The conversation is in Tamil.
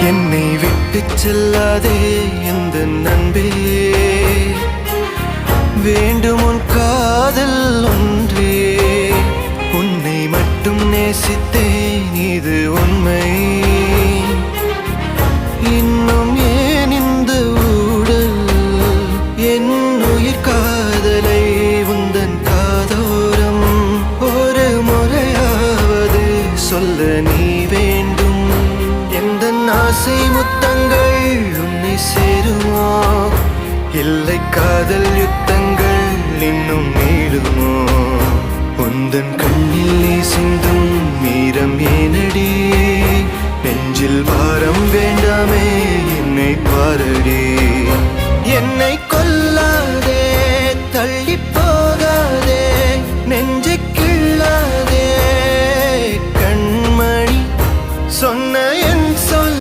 என்னை விட்டு செல்லாதே எந்த நண்பே, வேண்டும் உன் காதல் ஒன்றே. உன்னை மட்டும் நேசித்தேன் இது உண்மை. இன்னும் ஏன் இந்த ஊடல் என் உயிர் காதலை உந்தன் காதோரம் ஒரு முறையாவது சொல்ல நீ வேண்டும். எந்த ஆசை முத்தங்கள் உன்னை சேருமோ, இல்லை காதல் யுத்தங்கள் இன்னும் நீளுமோ. உந்தன் கண்ணில் நீ சிந்தும் மீரம் ஏனடி, நெஞ்சில் பாரம் வேண்டாமே என்னை பாரடி.